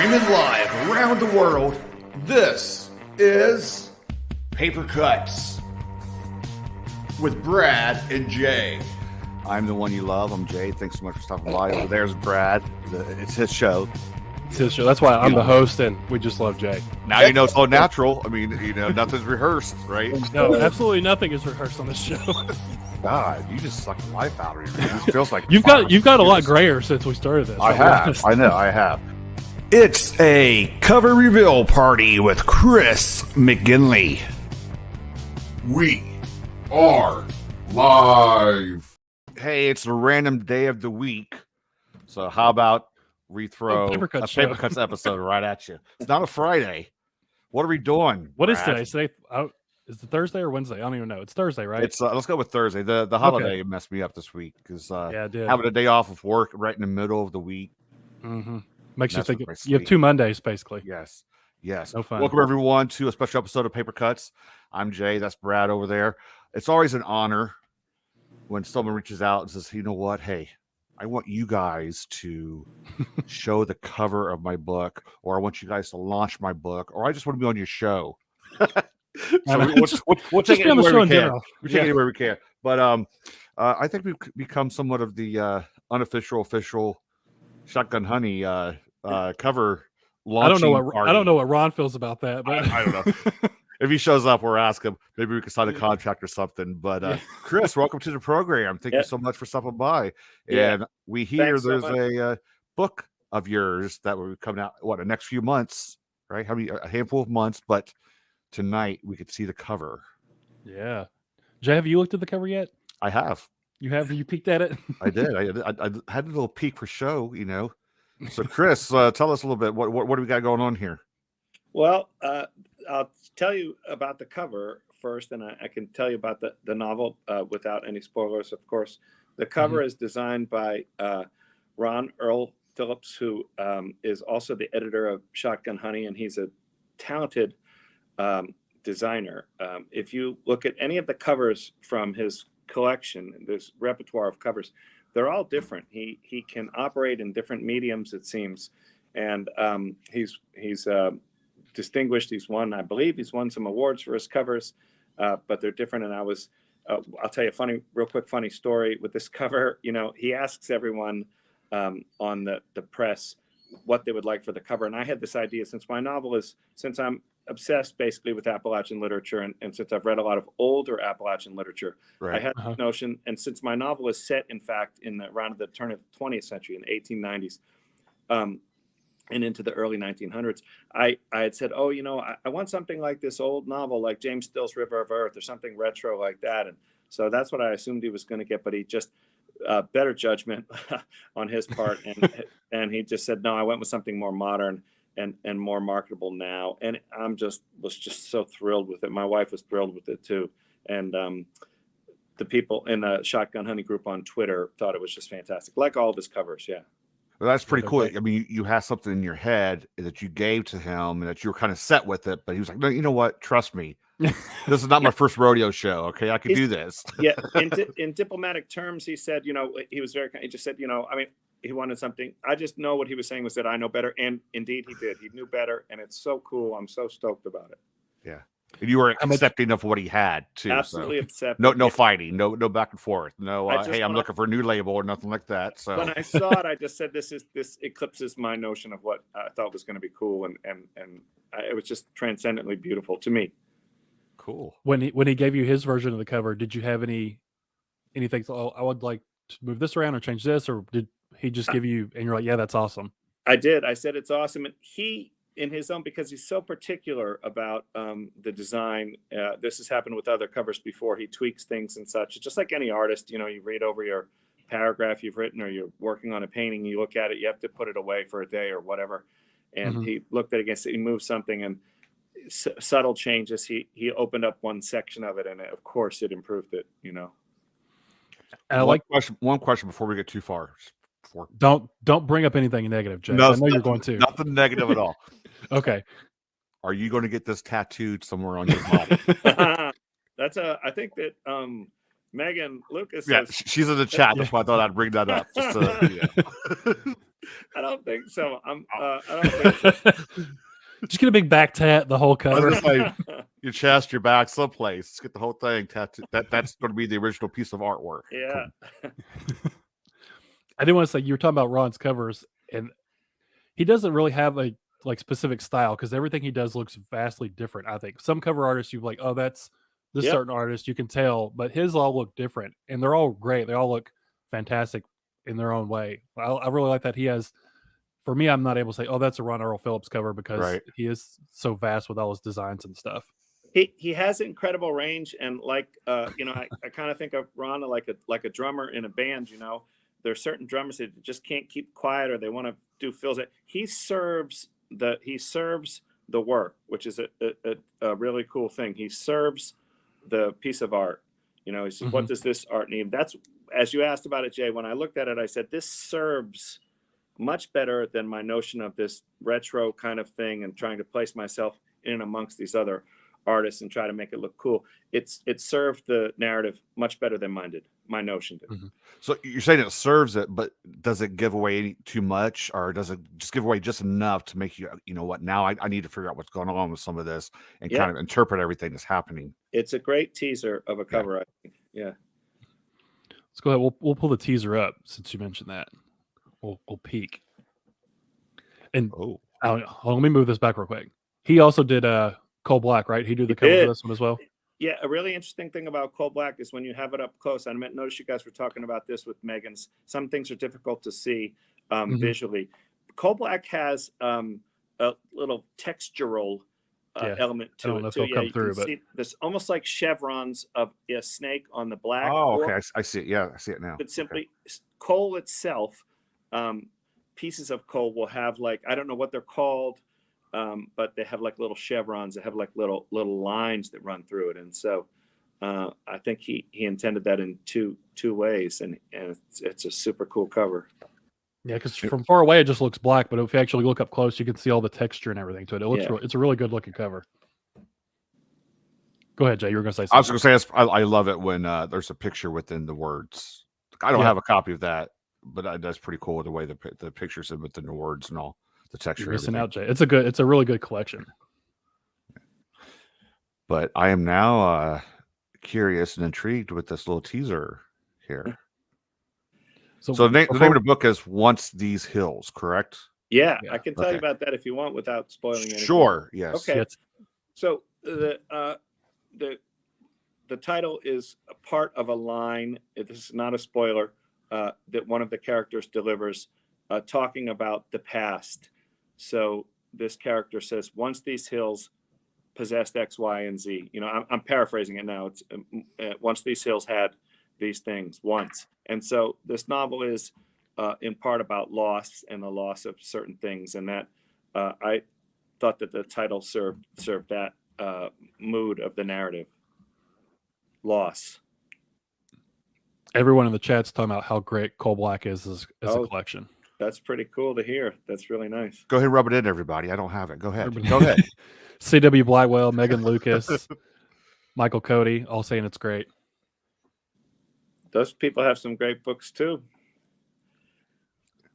Streaming live around the world, this is Paper Cuts with Brad and Jay. I'm the one you love. I'm Jay. Thanks so much for stopping by. Over there's Brad. It's his show. It's his show. That's why I'm the host, and we just love Jay. Now you know it's all natural. I mean, nothing's rehearsed, right? No, absolutely nothing is rehearsed on this show. God, you just suck the life out of me. It feels like you've got a lot grayer since we started this. I have. I know. I have. It's a cover reveal party with Chris McGinley. We are live. Hey, it's a random day of the week. So how about we throw a Paper Cuts episode right at you? It's not a Friday. What are we doing? What is today? Today is it Thursday or Wednesday? I don't even know. It's Thursday, right? It's let's go with Thursday. The holiday messed me up this week because it did. Having a day off of work right in the middle of the week. Mm-hmm. Makes you think you have 2 Mondays, basically. Yes. No fun. Welcome, everyone, to a special episode of Paper Cuts. I'm Jay. That's Brad over there. It's always an honor when someone reaches out and says, you know what? Hey, I want you guys to show the cover of my book, or I want you guys to launch my book, or I just want to be on your show. So we'll take it anywhere we can. We take it anywhere we can. But I think we've become somewhat of the unofficial, official Shotgun Honey cover launching party. I don't know what Ron feels about that, but I don't know. If he shows up, we'll ask him. Maybe we can sign a contract or something. But Chris, welcome to the program. Thank you so much for stopping by. And we hear there's a book of yours that will be coming out the next few months, right? A handful of months, but tonight we could see the cover. Yeah. Jay, have you looked at the cover yet? I have. You have? You peeked at it? I did. I had a little peek for show, So, Chris, tell us a little bit. What do we got going on here? Well, I'll tell you about the cover first, and I can tell you about the novel without any spoilers, of course. The cover is designed by Ron Earl Phillips, who is also the editor of Shotgun Honey, and he's a talented designer. If you look at any of the covers from his collection, this repertoire of covers, they're all different. He can operate in different mediums, it seems, and he's distinguished. I believe he's won some awards for his covers, but they're different. And I'll tell you a real quick funny story with this cover. He asks everyone on the press what they would like for the cover, and I had this idea since I'm obsessed basically with Appalachian literature, and since I've read a lot of older Appalachian literature, I had this notion, and since my novel is set, in fact, around the turn of the 20th century, in the 1890s, and into the early 1900s, I had said, I want something like this old novel, like James Still's River of Earth, or something retro like that, and so that's what I assumed he was going to get, but he just better judgment on his part, and he just said, no, I went with something more modern and more marketable now, and was just so thrilled with it. My wife was thrilled with it too, and the people in the Shotgun Honey group on Twitter thought it was just fantastic, like all of his covers. Well, that's pretty cool. I mean, you had something in your head that you gave to him and that you were kind of set with it, but he was like, no, you know what? Trust me. This is not my first rodeo show. Okay. I can do this. Yeah. In diplomatic terms, he said, he was he just said, he wanted something. I just know what he was saying was that I know better. And indeed he did. He knew better. And it's so cool. I'm so stoked about it. Yeah. And you were accepting of what he had too. Absolutely accepting. No fighting, no back and forth. No, hey, I'm looking for a new label or nothing like that. So when I saw it, I just said, this eclipses my notion of what I thought was going to be cool, and it was just transcendently beautiful to me. Cool. When he gave you his version of the cover, did you have anything? I would like to move this around or change this, or did he just give you? And you're like, yeah, that's awesome. I did. I said it's awesome, and he, in his own, because he's so particular about the design. This has happened with other covers before. He tweaks things and such. It's just like any artist, you read over your paragraph you've written, or you're working on a painting, you look at it, you have to put it away for a day or whatever. And he looked at it against it, he moved something, and subtle changes. He opened up one section of it, and of course it improved it, And one question before we get too far. Don't bring up anything negative, Jay. No, I know you're going to. Nothing negative at all. Okay. Are you going to get this tattooed somewhere on your body? I think that Megan Lucas. Yeah, she's in the chat. That's why I thought I'd bring that up. Just, I don't think so. I don't think so. Just get a big back tat, the whole I was cover. gonna say, your chest, your back, someplace. Let's get the whole thing tattooed. That's going to be the original piece of artwork. Yeah. I did want to say, you were talking about Ron's covers, and he doesn't really have a like specific style because everything he does looks vastly different. I think some cover artists, you like, oh, that's this Yep. certain artist, you can tell, but his all look different, and they're all great. They all look fantastic in their own way. I really like that he has. For me, I'm not able to say, oh, that's a Ron Earl Phillips cover because Right. he is so vast with all his designs and stuff. He has incredible range, and like you know, I kind of think of Ron like a drummer in a band. You know, there are certain drummers that just can't keep quiet, or they want to do fills. He serves the work, which is a really cool thing. He serves the piece of art. You know, he says, what does this art need? That's, as you asked about it, Jay. When I looked at it, I said, this serves much better than my notion of this retro kind of thing and trying to place myself in amongst these other artists and try to make it look cool. It served the narrative much better than mine did. My notion did. So you're saying it serves it, but does it give away too much, or does it just give away just enough to make you, you know what, now I need to figure out what's going on with some of this and kind of interpret everything that's happening? It's a great teaser of a cover, I think. Yeah. Let's go ahead. We'll pull the teaser up since you mentioned that. We'll peek. And let me move this back real quick. He also did Coal Black, right? He did the cover for this one as well. Yeah, a really interesting thing about Coal Black is when you have it up close. I noticed you guys were talking about this with Megan's. Some things are difficult to see visually. Coal Black has a little textural element to it. I don't know if it'll come through, but this almost like chevrons of a snake on the black. Oh, okay. I see it. Yeah, I see it now. But simply coal itself, pieces of coal will have like, I don't know what they're called, but they have like little chevrons that have like little lines that run through it. And so I think he intended that in two ways, and it's a super cool cover. Yeah, because from far away it just looks black, but if you actually look up close, you can see all the texture and everything to it. It looks it's a really good looking cover. Go ahead, Jay. You were going to say something. I was going to say I love it when there's a picture within the words. I don't have a copy of that, but that's pretty cool the way the pictures in within the words and all the texture. You're missing out, Jay. It's a really good collection. But I am now curious and intrigued with this little teaser here. So the name of the book is Once These Hills, correct? Yeah, I can tell you about that if you want without spoiling anything. Sure, yes. Okay. Yes. So the title is a part of a line. This is not a spoiler, that one of the characters delivers, talking about the past. So this character says, once these hills possessed X, Y, and Z. You know, I'm paraphrasing it now. It's once these hills had these things once. And so this novel is in part about loss and the loss of certain things. And that I thought that the title served that mood of the narrative. Loss. Everyone in the chat's talking about how great Coal Black is as a collection. That's pretty cool to hear. That's really nice. Go ahead and rub it in, everybody. I don't have it. Go ahead. Go ahead. C.W. Blackwell, Megan Lucas, Michael Cody, all saying it's great. Those people have some great books too.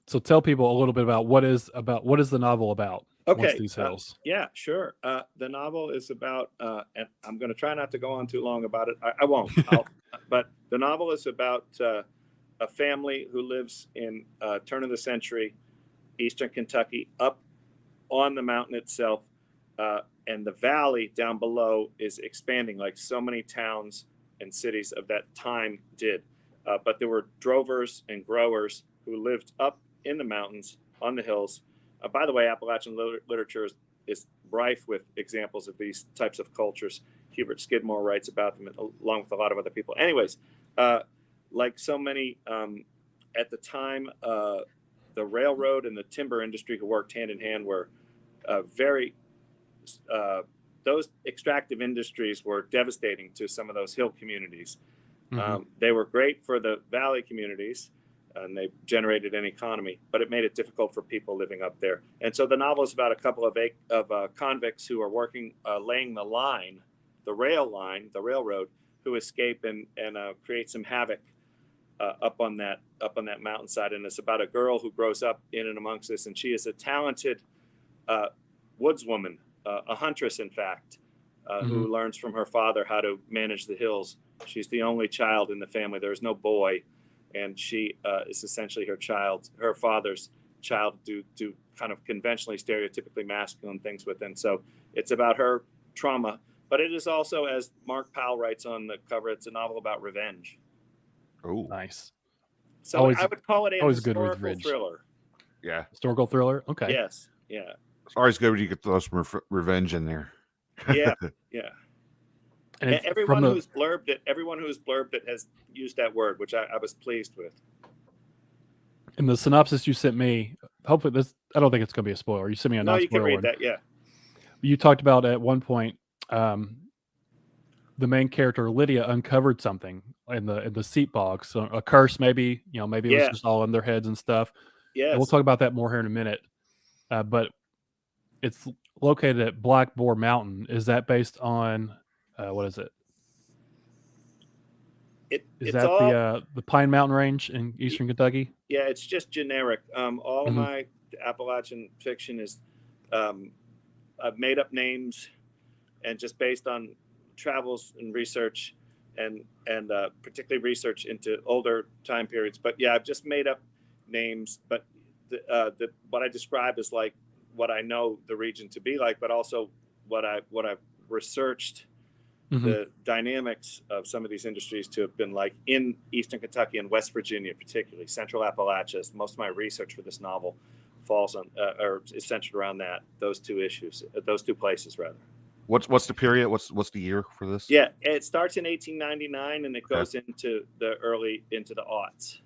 So tell people a little bit about what is the novel about? Okay. Once These Hills. Yeah, sure. The novel is about, and I'm going to try not to go on too long about it. I won't. But the novel is about a family who lives in turn of the century, Eastern Kentucky, up on the mountain itself, and the valley down below is expanding like so many towns and cities of that time did. But there were drovers and growers who lived up in the mountains on the hills. By the way, Appalachian literature is rife with examples of these types of cultures. Hubert Skidmore writes about them along with a lot of other people. Anyways, like so many, at the time, the railroad and the timber industry who worked hand in hand were those extractive industries were devastating to some of those hill communities. They were great for the valley communities, and they generated an economy, but it made it difficult for people living up there. And so the novel is about a couple of convicts who are working, laying the railroad, who escape and create some havoc up on that mountainside, and it's about a girl who grows up in and amongst this, and she is a talented woodswoman, a huntress, in fact, who learns from her father how to manage the hills. She's the only child in the family. There's no boy, and she is essentially her father's child, do kind of conventionally, stereotypically masculine things with. And so it's about her trauma, but it is also, as Mark Powell writes on the cover, it's a novel about revenge. Oh, Nice. So Always- I would call it a always good with historical revenge. thriller. yeah. Historical thriller. Okay. Yes. Yeah. It's always good when you get those revenge in there. Yeah. Yeah. And And from everyone the- who's blurbed it has used that word, which I was pleased with. in the synopsis you sent me, hopefully this, I don't think it's going to be a spoiler. You sent me a No, you can non-spoiler read one. that. Yeah. You talked about at one point, the main character Lydia uncovered something in the seat box, so a curse, maybe. Maybe it was Yeah. just all in their heads and stuff. Yes. And we'll talk about that more here in a minute. But it's located at Black Boar Mountain. Is that based on what is it? Is It's that all, the Pine Mountain Range in eastern Kentucky? yeah, it's just generic. All of Mhm. my Appalachian fiction is I've made up names and just based on travels and research and particularly research into older time periods. But yeah, I've just made up names. But what I describe is like what I know the region to be like, but also what I've researched. Mhm. The dynamics of some of these industries to have been like in Eastern Kentucky and West Virginia, particularly Central Appalachia. Most of my research for this novel falls on or is centered around those two places rather. What's the period? What's the year for this? Yeah, it starts in 1899 and it goes into the aughts,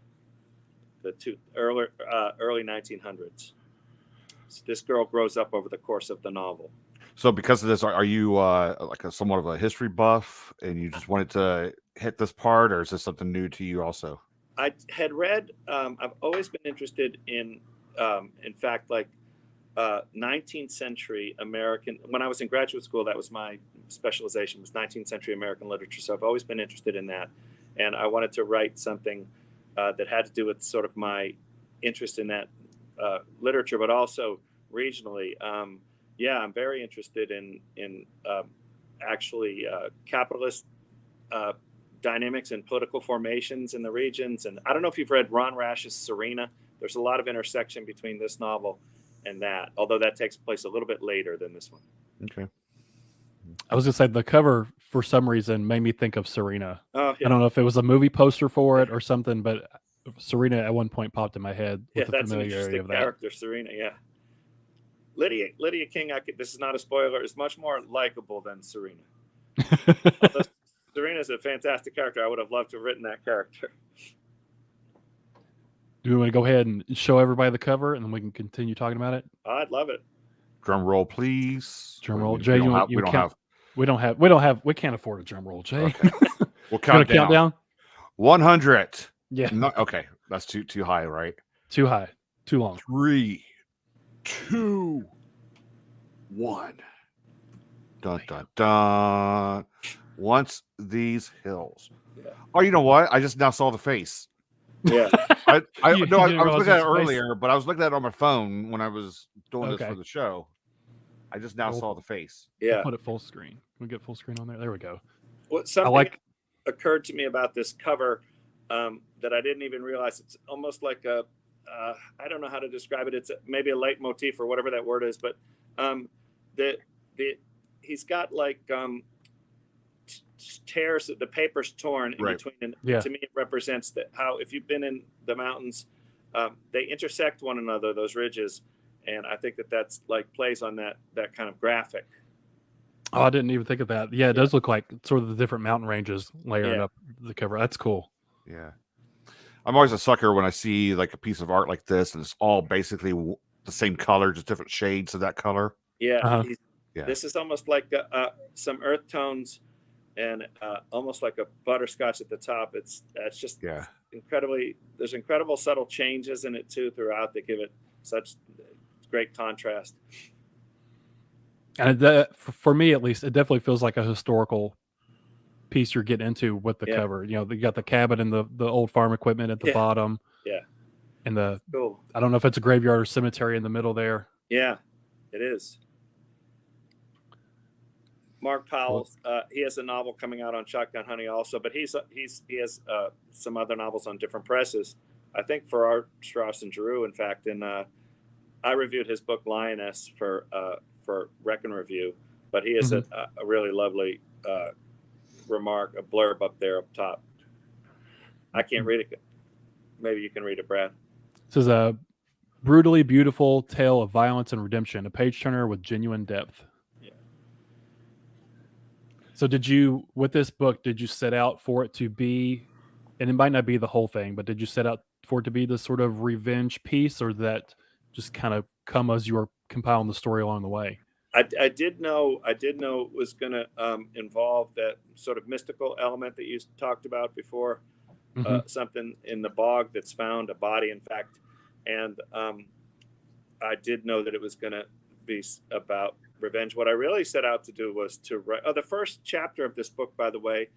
the early 1900s. So this girl grows up over the course of the novel. So because of this, are you like somewhat of a history buff, and you just wanted to hit this part, or is this something new to you also? I had read. I've always been interested in fact, like 19th century American. When I was in graduate school, that was my specialization, was 19th century American literature. So I've always been interested in that, and I wanted to write something that had to do with sort of my interest in that literature, but also regionally. Yeah, I'm very interested in actually capitalist dynamics and political formations in the regions. And I don't know if you've read Ron Rash's Serena. There's a lot of intersection between this novel and that, although that takes place a little bit later than this one. Okay. I was going to say the cover, for some reason, made me think of Serena. Oh, yeah. I don't know if it was a movie poster for it or something, but Serena at one point popped in my head Yeah, with the that's an familiarity interesting of that. character, Serena. Yeah. Lydia King, this is not a spoiler, is much more likable than Serena. Although Serena's a fantastic character. I would have loved to have written that character. Do we want to go ahead and show everybody the cover, and then we can continue talking about it? I'd love it. Drum roll, please. Drum roll, We Jay. don't We can't afford a drum roll, Jay. Okay. We'll Count count down. down. 100. Yeah, No, okay, that's too high, right? too high, too long. 3, 2, 1. Dun dun dun. Once these hills. Yeah. Oh, you know what? I just now saw the face. Yeah. I You was didn't looking realize at it it's a face? earlier, but I was looking at it on my phone when I was doing this Okay. for the show. I just now Cool. saw the face. Yeah. Put it full screen. Can we get full screen on there? There we go. What I something like. occurred to me about this cover that I didn't even realize. It's almost like a I don't know how to describe it. It's maybe a leitmotif or whatever that word is, but he's got like tears. The paper's torn in Right. between, and Yeah. to me it represents how if you've been in the mountains, they intersect one another, those ridges, and I think that's like plays on that kind of graphic. Oh, I didn't even think of that. Yeah, it does look like sort of the different mountain ranges layering Yeah. up the cover. That's cool. Yeah. I'm always a sucker when I see like a piece of art like this and it's all basically the same color, just different shades of that color. Yeah, Uh-huh. Yeah. This is almost like some earth tones and almost like a butterscotch at the top. It's just Yeah. incredibly. There's incredible subtle changes in it too throughout that give it such great contrast. And for me, at least, it definitely feels like a historical piece you're getting into with the Yeah. cover. You know, you got the cabin and the old farm equipment at the Yeah. bottom. Yeah. And Cool. I don't know if it's a graveyard or cemetery in the middle there. Yeah, it is. Mark Powell, he has a novel coming out on Shotgun Honey also, but he has some other novels on different presses. I think for Art Strauss and Giroux, in fact, and I reviewed his book Lioness for Wreck and Review, but he has a really lovely remark, a blurb up there up top. I can't read it. Maybe you can read it, Brad. This is a brutally beautiful tale of violence and redemption, a page turner with genuine depth. Yeah. So with this book, did you set out for it to be, and it might not be the whole thing, but did you set out for it to be this sort of revenge piece, or that just kind of come as you were compiling the story along the way? I did know it was going to involve that sort of mystical element that you talked about before, something in the bog that's found, a body, in fact. And I did know that it was going to be about revenge. What I really set out to do was to write. The first chapter of this book, by the way,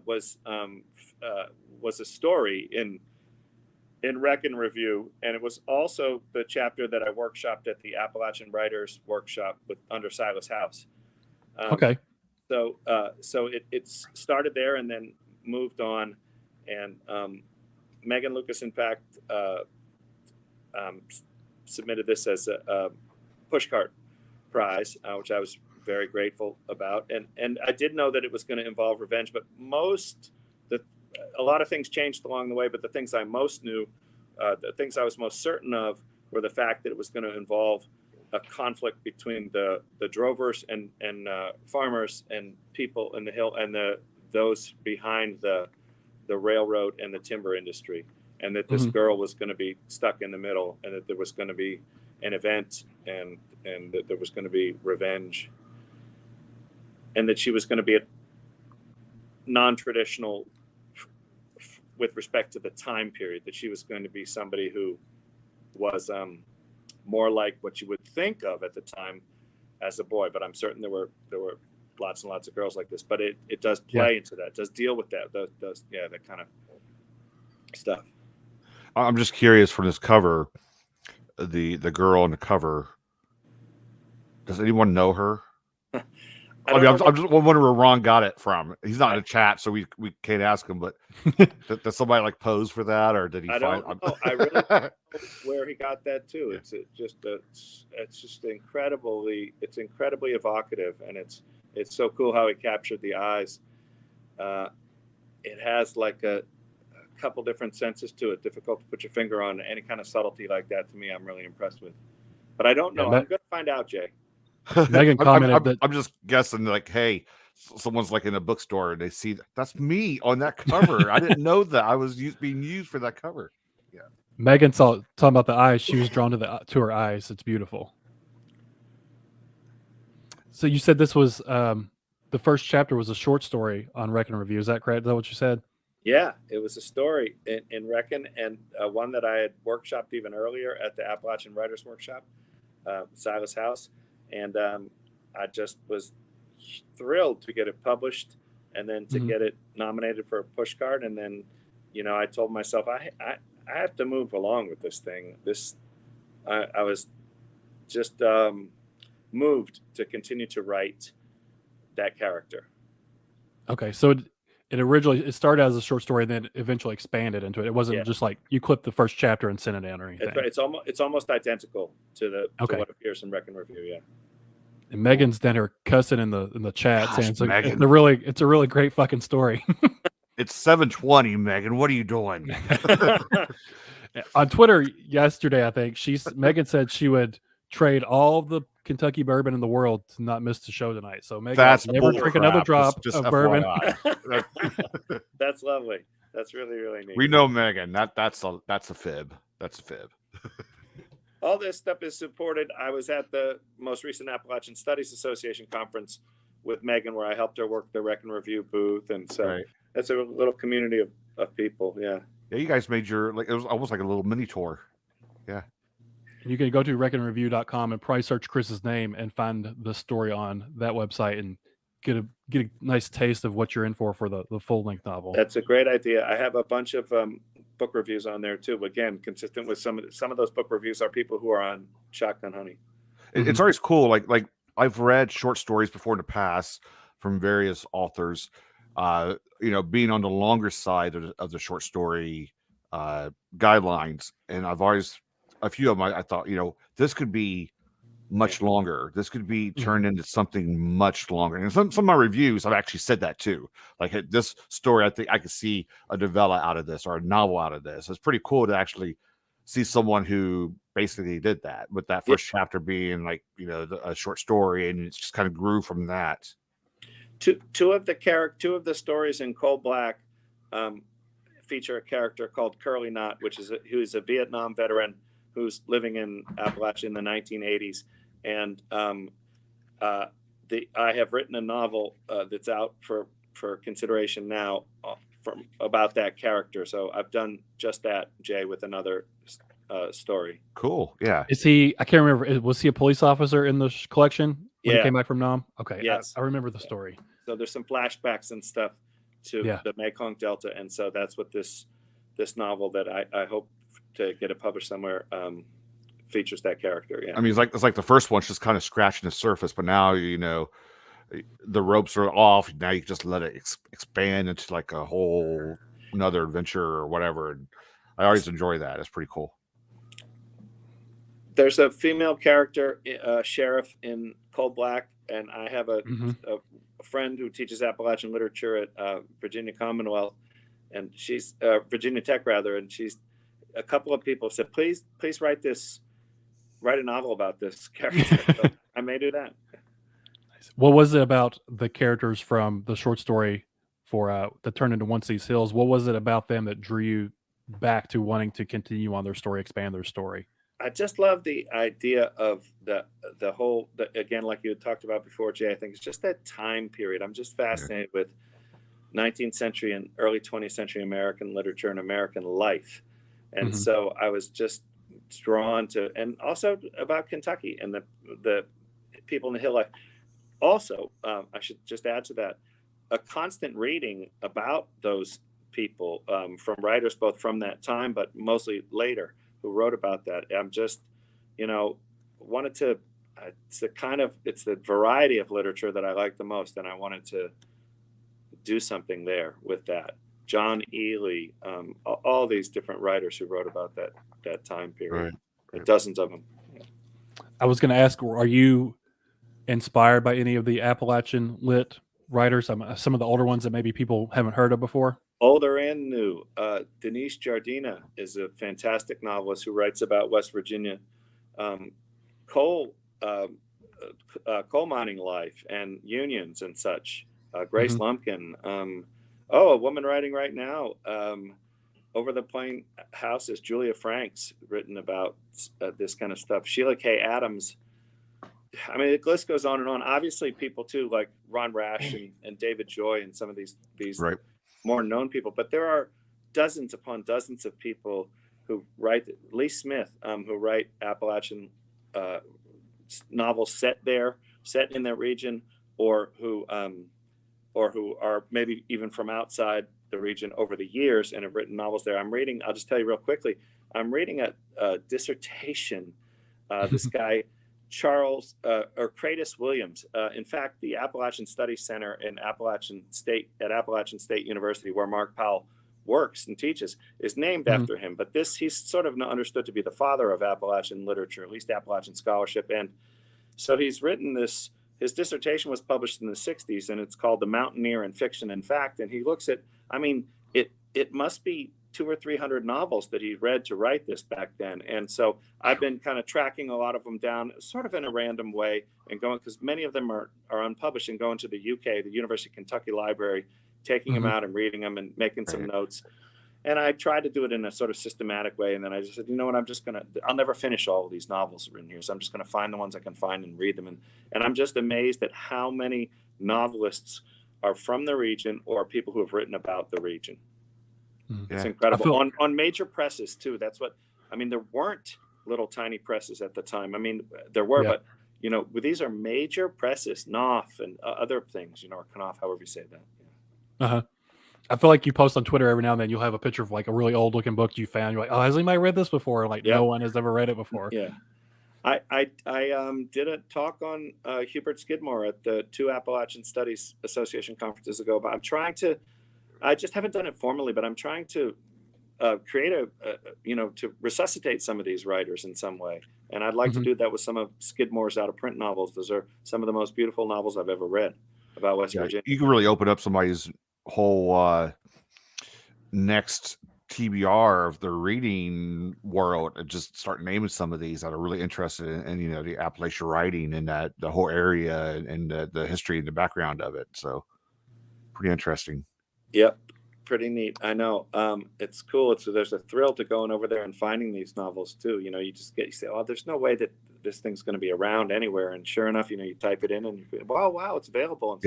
was a story in Wreck and Review, and it was also the chapter that I workshopped at the Appalachian Writers Workshop under Silas House. Okay. So it started there and then moved on, and Megan Lucas, in fact, submitted this as a pushcart prize, which I was very grateful about. And I did know that it was going to involve revenge, but a lot of things changed along the way. But the things I most knew, the things I was most certain of, were the fact that it was going to involve a conflict between the drovers and farmers and people in the hill and those behind the railroad and the timber industry. And that this girl was going to be stuck in the middle, and that there was going to be an event, and that there was going to be revenge, and that she was going to be a non-traditional with respect to the time period, that she was going to be somebody who was more like what you would think of at the time as a boy. But I'm certain there were lots and lots of girls like this. But it does play into that. It does deal with that. That kind of stuff. I'm just curious from this cover, the girl on the cover. Does anyone know her? I'm just wondering where Ron got it from. He's not in the chat, so we can't ask him. But did somebody like pose for that, or did he? I don't know. I really don't know where he got that too. It's just incredibly evocative, and it's so cool how he captured the eyes. It has like a couple different senses to it. Difficult to put your finger on. Any kind of subtlety like that, to me, I'm really impressed with. But I don't know. I'm going to find out, Jay. Megan commented that I'm just guessing, like, hey, someone's like in a bookstore and they see that's me on that cover. I didn't know that I was being used for that cover. Yeah. Megan talking about the eyes. She was drawn to her eyes. It's beautiful. So you said this was the first chapter was a short story on Wreck and Review. Is that correct? Is that what you said? Yeah, it was a story in Reckon, and one that I had workshopped even earlier at the Appalachian Writers Workshop, Silas House. And I just was thrilled to get it published, and then to get it nominated for a pushcart. And then, I told myself I have to move along with this thing. I was just moved to continue to write that character. Okay, so it started as a short story, and then eventually expanded into it. It wasn't just like you clipped the first chapter and sent it in or anything. It's almost identical to what appears in Wreck and Review. Yeah. And Megan's then her cussing in the chat. Gosh, saying Megan. it's a really great fucking story. It's 7:20, Megan. What are you doing? On Twitter yesterday, I think Megan said she would trade all the Kentucky bourbon in the world to not miss the show tonight. So Megan, that's never drink another drop of bourbon. That's lovely. That's really, really neat. We know Megan. That's a fib. That's a fib. All this stuff is supported. I was at the most recent Appalachian Studies Association conference with Megan, where I helped her work the Wreck and Review booth, and so It's a little community of people. Yeah. Yeah, you guys made it was almost like a little mini tour. Yeah. You can go to reckandreview.com and probably search Chris's name and find the story on that website and get a nice taste of what you're in for the full length novel. That's a great idea. I have a bunch of book reviews on there too. Again, consistent with some of those book reviews are people who are on Shotgun Honey. It's always cool. Like I've read short stories before in the past from various authors. Being on the longer side of the short story guidelines, and I've always a few of them. I thought, this could be much longer. This could be turned into something much longer. And some of my reviews, I've actually said that too. Like this story, I think I could see a novella out of this or a novel out of this. It's pretty cool to actually see someone who basically did that, with that first chapter being like, a short story, and it just kind of grew from that. Two of the stories in Coal Black feature a character called Curly Knott, who's a Vietnam veteran who's living in Appalachia in the 1980s. And I have written a novel that's out for consideration now about that character. So I've done just that, Jay, with another story. Cool. Yeah. Is he? I can't remember. Was he a police officer in the collection when he came back from Nam? Okay. Yes. I remember the story. So there's some flashbacks and stuff to the Mekong Delta, and so that's what this novel that I hope to get it published somewhere features that character. Yeah. I mean, it's like the first one's just kind of scratching the surface, but now the ropes are off. Now you can just let it expand into like a whole another adventure or whatever. And I always enjoy that. It's pretty cool. There's a female character, sheriff in Coal Black, and I have a friend who teaches Appalachian literature at Virginia Commonwealth, and she's Virginia Tech rather, and she's a couple of people said, please write a novel about this character. So I may do that. What was it about the characters from the short story that turned into Once These Hills? What was it about them that drew you back to wanting to continue on their story, expand their story? I just love the idea of the whole, again, like you had talked about before, Jay. I think it's just that time period. I'm just fascinated with 19th century and early 20th century American literature and American life. And so I was just drawn to, and also about Kentucky and the people in the hill life. Also, I should just add to that, a constant reading about those people from writers, both from that time, but mostly later, who wrote about that. I'm just, wanted to, it's the variety of literature that I like the most. And I wanted to do something there with that. John Ely, all these different writers who wrote about that time period, dozens of them. I was going to ask, are you inspired by any of the Appalachian lit writers? Some of the older ones that maybe people haven't heard of before? Older and new. Denise Jardina is a fantastic novelist who writes about West Virginia coal mining life and unions and such. Grace Lumpkin. A woman writing right now. Over the Plain House is Julia Franks, written about this kind of stuff. Sheila K. Adams. I mean, the list goes on and on. Obviously, people too, like Ron Rash and David Joy and some of these more known people. But there are dozens upon dozens of people who write. Lee Smith, who write Appalachian novels set in their region, or who are maybe even from outside the region over the years and have written novels there. I'll just tell you real quickly, I'm reading a dissertation. This guy, Charles or Cratus Williams. In fact, the Appalachian Studies Center at Appalachian State University, where Mark Powell works and teaches, is named after him. But he's sort of understood to be the father of Appalachian literature, at least Appalachian scholarship. And so he's written this. His dissertation was published in the 60s, and it's called The Mountaineer in Fiction and Fact. And he looks at, it must be 200 or 300 novels that he read to write this back then. And so I've been kind of tracking a lot of them down sort of in a random way and going, because many of them are unpublished, and going to the UK, the University of Kentucky Library, taking them out and reading them and making some notes. And I tried to do it in a sort of systematic way. And then I just said, you know what, I'll never finish all of these novels written here. So I'm just going to find the ones I can find and read them. And I'm just amazed at how many novelists are from the region or people who have written about the region. It's incredible. On major presses too. That's what, there weren't little tiny presses at the time. There were, but these are major presses, Knopf and other things, or Knopf, however you say that. Uh-huh. I feel like you post on Twitter every now and then. You'll have a picture of like a really old looking book you found. You're like, oh, has anybody read this before? Like, Yep. no one has ever read it before. Yeah. I did a talk on Hubert Skidmore at the 2 Appalachian Studies Association conferences ago, but I just haven't done it formally, but I'm trying to create to resuscitate some of these writers in some way. And I'd like to do that with some of Skidmore's out of print novels. Those are some of the most beautiful novels I've ever read about West Virginia. You can really open up somebody's whole next TBR of their reading world and just start naming some of these that are really interested in the Appalachian writing and that the whole area and the history and the background of it. So pretty interesting. Yep. Pretty neat. I know. It's cool. There's a thrill to going over there and finding these novels too. You say, oh, there's no way that this thing's going to be around anywhere. And sure enough, you type it in and you go, wow, it's available.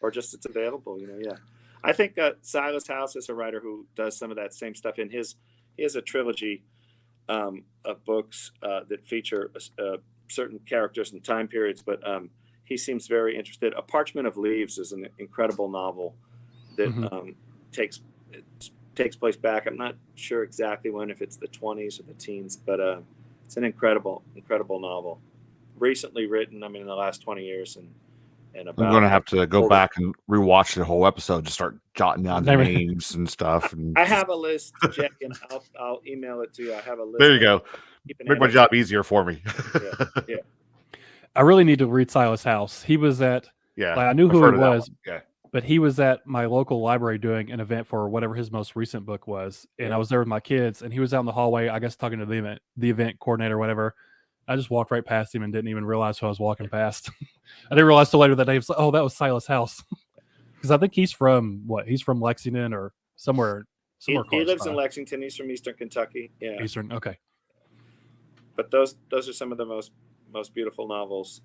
Or just it's available. Yeah. I think Silas House is a writer who does some of that same stuff. He has a trilogy of books that feature certain characters and time periods, but he seems very interested. A Parchment of Leaves is an incredible novel that takes place back. I'm not sure exactly when, if it's the 20s or the teens, but it's an incredible novel. Recently written, in the last 20 years, and about. I'm going to have to go back and rewatch the whole episode to start jotting down the names and stuff. And I have a list, Jack, and I'll email it to you. I have a list. There you go. Make my job easier for me. Yeah. I really need to read Silas House. He was at. Yeah. I knew who he was. Yeah. But he was at my local library doing an event for whatever his most recent book was. And I was there with my kids, and he was out in the hallway, I guess, talking to the event coordinator or whatever. I just walked right past him and didn't even realize who I was walking past. I didn't realize till later that day. I was like, oh, that was Silas House. Because I think he's from Lexington or somewhere. He lives in Lexington. He's from Eastern Kentucky. Yeah. Eastern. Okay. But those are some of the most beautiful novels.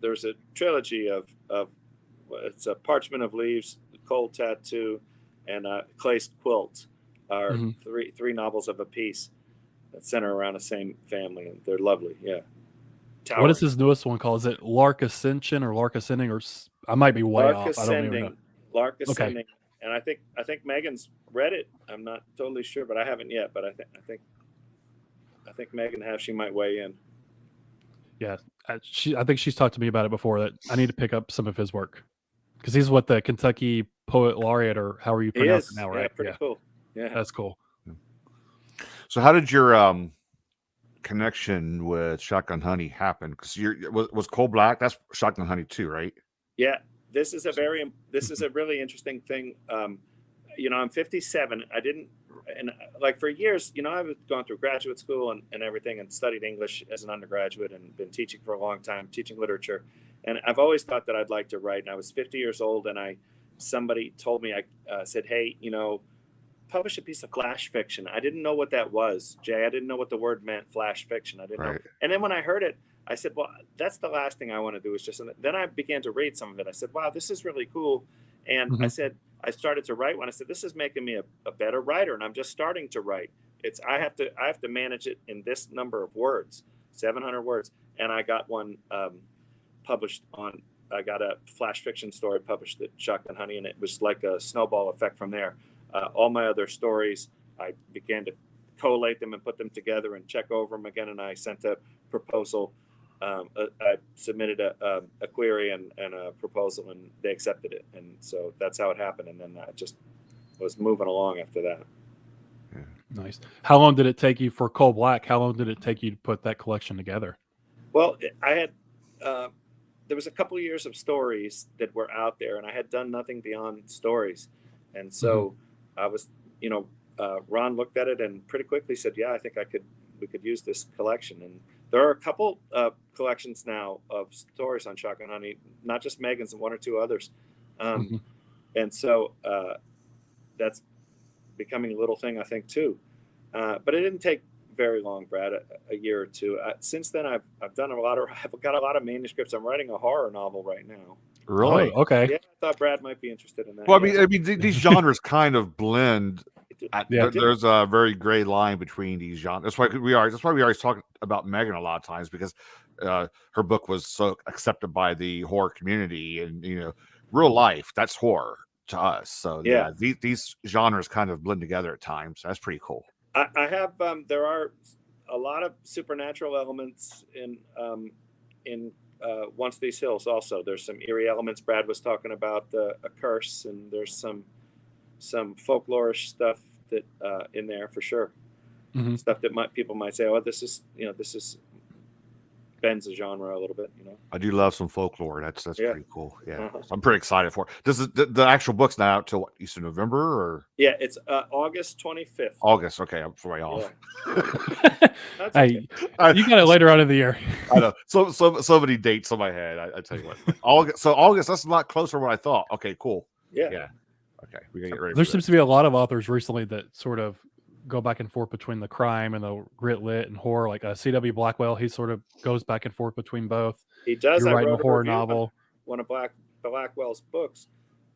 There's a trilogy of it's a Parchment of Leaves, Cold Tattoo, and Clay's Quilt are three novels of a piece that center around the same family, and they're lovely. Yeah. Towering. What is his newest one called? Is it Lark Ascension or Lark Ascending? Or I might be way off. I don't even know. Lark Ascending. Okay. And I think Megan's read it. I'm not totally sure, but I haven't yet. But I think Megan has. She might weigh in. Yeah, I think she's talked to me about it before. That I need to pick up some of his work. Because he's the Kentucky Poet Laureate, or however you pronounce it now, right? Yeah, pretty cool. Yeah, that's cool. So, how did your connection with Shotgun Honey happen? Because was Cold Black, that's Shotgun Honey too, right? Yeah, this is a really interesting thing. I'm 57. For years, I've gone through graduate school and everything, and studied English as an undergraduate, and been teaching for a long time, teaching literature. And I've always thought that I'd like to write. And I was 50 years old, and somebody told me, I said, hey, publish a piece of flash fiction. I didn't know what that was, Jay. I didn't know what the word meant, flash fiction. I didn't know. And then when I heard it, I said, well, that's the last thing I want to do is just. Then I began to read some of it. I said, wow, this is really cool. And I said, I started to write one. I said, this is making me a better writer, and I'm just starting to write. I have to manage it in this number of words, 700 words. And I got one published I got a flash fiction story published at Shotgun Honey, and it was like a snowball effect from there. All my other stories, I began to collate them and put them together and check over them again. And I sent a proposal. I submitted a query and a proposal, and they accepted it. And so that's how it happened. And then I just was moving along after that. Yeah. Nice. How long did it take you for Cold Black? How long did it take you to put that collection together? Well, I had, there was a couple of years of stories that were out there, and I had done nothing beyond stories. And so I was, Ron looked at it and pretty quickly said, yeah, I think we could use this collection. And there are a couple collections now of stories on Shotgun Honey, not just Megan's and one or two others. And so that's becoming a little thing, I think, too. But it didn't take very long, Brad, a year or two. Since then, I've got a lot of manuscripts. I'm writing a horror novel right now. Really? Oh, okay. Yeah, I thought Brad might be interested in that. Well, I mean, these genres kind of blend. There's a very gray line between these genres. That's why we always talk about Megan a lot of times, because her book was so accepted by the horror community, and real life, that's horror to us. So these genres kind of blend together at times. That's pretty cool. I have there are a lot of supernatural elements in Once These Hills. Also, there's some eerie elements. Brad was talking about a curse, and there's some folklorish stuff that in there for sure. Mm-hmm. Stuff that people might say, oh, this is bends the genre a little bit. I do love some folklore. That's pretty cool. Yeah, Uh-huh. so I'm pretty excited for it. This is the actual book's not out till what, you said November or Yeah, it's August 25th. August. Okay, I'm way off. Yeah. That's Hey, okay. you got it later on in the year. I know. So many dates on my head. I tell you what. August. That's a lot closer than what I thought. Okay, cool. Yeah. Okay, we gotta get ready. There seems to be a lot of authors recently that sort of go back and forth between the crime and the grit lit and horror. Like C.W. Blackwell, he sort of goes back and forth between both. He does. You're I writing a wrote horror review novel. on one of Blackwell's books